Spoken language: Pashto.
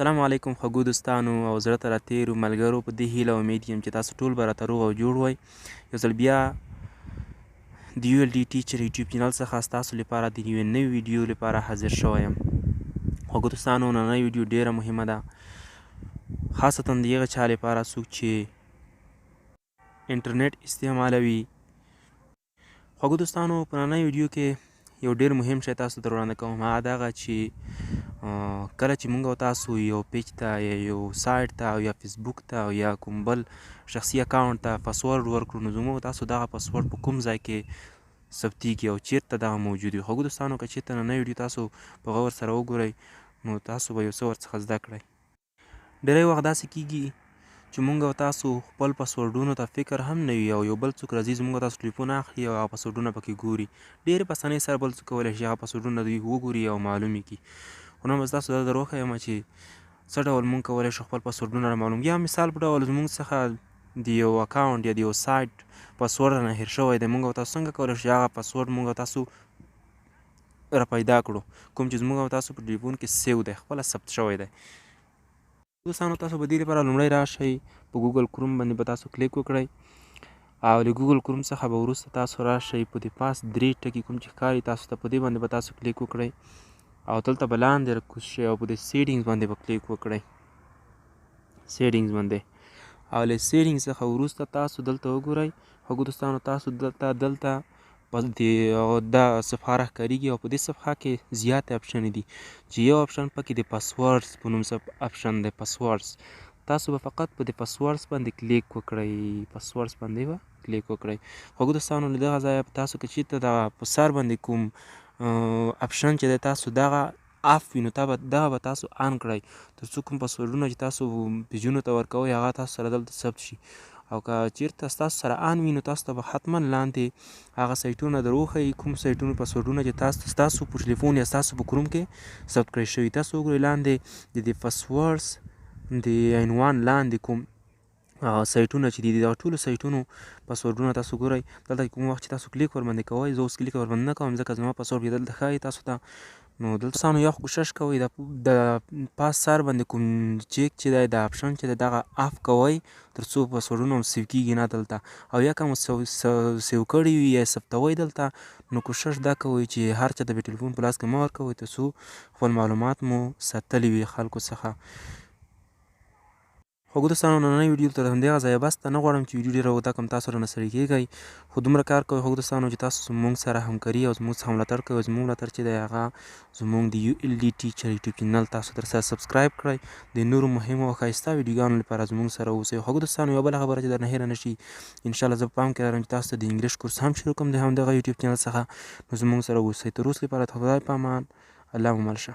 السلام علیکم خوږو دوستانو او زړه ته راتېرو ملګرو په دې هیله امید یم چې تاسو ټول به راته روغ او جوړ وئ. یو ځل بیا د یو ایل ډي ټیچر یوټیوب چینل څخه ستاسو لپاره د یوې نوې ویډیو لپاره حاضر شوی یم. خوږو دوستانو نننۍ ویډیو ډېره مهمه ده، خاصتا د هغه چا لپاره څوک چې انټرنیټ استعمالوي. خوږو دوستانو په نننۍ ویډیو کې یو ډېر مهم شی تاسو ته وړاندې کوم، هغه دغه چې کله چې موږ او تاسو یو پیج ته یا یو سایټ ته او یا فیسبوک ته او یا کوم بل شخصي اکاونټ ته پاسورډ ورکړو، نو زموږ تاسو دغه پاسورډ په کوم ځای کې ثبتیږي او چیرته دغه موجود وي. خوږو دوستانو که چېرته نننۍ ویډیو تاسو په غور سره وګورئ نو تاسو به یو څه ورڅخه زده کړئ. ډېری وخت داسې کیږي چې موږ او تاسو خپل پاسورډونو ته فکر هم نه وي او یو بل څوک راځي زموږ او تاسو ټلیفون اخلي او هغه پاسورډونه پکې ګوري. ډېرې په اسانۍ سره بل څوک کولی شي هغه پاسورډونه دوی وګوري او معلوم یې کړي. خو نن به تاسو دا در وښیم چې څه ډول موږ کولی شو خپل پاسورډونه رامعلوم. یا مثال په ډول زموږ څخه د یو اکاونټ یا د یو سایټ پاسورډ رانه هېر شوی دی، موږ او تاسو څنګه کولی شو هغه پاسورډ موږ او تاسو را پیدا کړو، کوم چې زموږ او تاسو په ټلیفون کې سیو دی، خپله ثبت شوی دی. دوستانو تاسو به دې لپاره لومړی راشئ په ګوګل کروم باندې به تاسو کلیک وکړئ او له ګوګل کروم څخه به وروسته تاسو راشئ په دې پاس 3 ټکي کوم چې ښکاري تاسو ته، په دې باندې به تاسو کلیک وکړئ او دلته به لاندې راکوز شئ او په دې سیټینګز باندې به کلیک وکړئ. سیټینګز باندې او له سیټینګز څخه وروسته تاسو دلته وګورئ. خوږو دوستانو تاسو دلته دا صفحه راښکارېږي او په دې صفحه کې زیاتې اپشنې دي چې یو اپشن پکې د پاسورډز په نوم اپشن دی. پاسورډز تاسو به فقط په دې پاسورډز باندې کلیک وکړئ. پاسورډز باندې به کلیک وکړئ. خوږو دوستانو له دغه ځایه تاسو که چېرته دغه په سر باندې کوم اپشن چې دی تاسو دغه آف وي نو دغه به تاسو آن کړئ تر څو کوم پاسورډونه چې تاسو پیجونو ته ورکوئ هغه تاسو سره دلته ثبت شي. او که چېرته ستاسو سره آن وي نو تاسو ته به حتما لاندې هغه سایټونه در وښیي کوم سایټونو پاسورډونه چې ستاسو په ټلیفون یا ستاسو په کروم کې ثبت کړی شوي. تاسو وګورئ لاندې د دې پاسورډز د عنوان لاندې کوم سایټونه چې دي د دغه ټولو سایټونو پاسورډونه تاسو ګورئ. دلته کوم وخت چې تاسو کلیک ورباندې کوئ، زه اوس کلیک ورباندې نه کوم ځکه زما پاسورډ یې دلته ښایي تاسو ته. نو دلته سانو یو کوشش کوئ د پاس سر باندې کوم چیک چې دی د اپشن چې دی دغه آف کوئ تر څو پاسورډونه هم سیو کېږي نه دلته، او یا که مو سیو کړي وي یا ثبتوئ دلته نو کوشش دا کوئ چې هر چا ته به ټلیفون په لاس کې مه ورکوئ تر څو خپل معلومات مو ساتلي وي خلکو څخه. خوږو دوستانو نننۍ ویډیو تر همدغه ځایه بس ده. نه غواړم چې ویډیو ډېره اوږده کړم، تاسو رانه ستړي کېږئ، خو دومره کار کوئ خوږو دوستانو چې تاسو زموږ سره همکاري او زموږ څخه ملاتړ کوئ. زموږ ملاتړ چې دی هغه زموږ د یو ایل ډي ټیچر یوټیوب چینل تاسو تر سره سبسکرایب کړئ. د نورو مهمو او ښایسته ویډیوګانو لپاره زموږ سره اوسئ. خوږو دوستانو یوه بله خبره چې درنه هېره نه شي، انشاءالله زه په پام کې لرم چې تاسو ته د انګلیش کورس هم شروع کړم د همدغه یوټیوب چینل څخه، نو زموږ سره اوسئ. تر اوسه لپاره د خدای په امان، الله مو مل شه.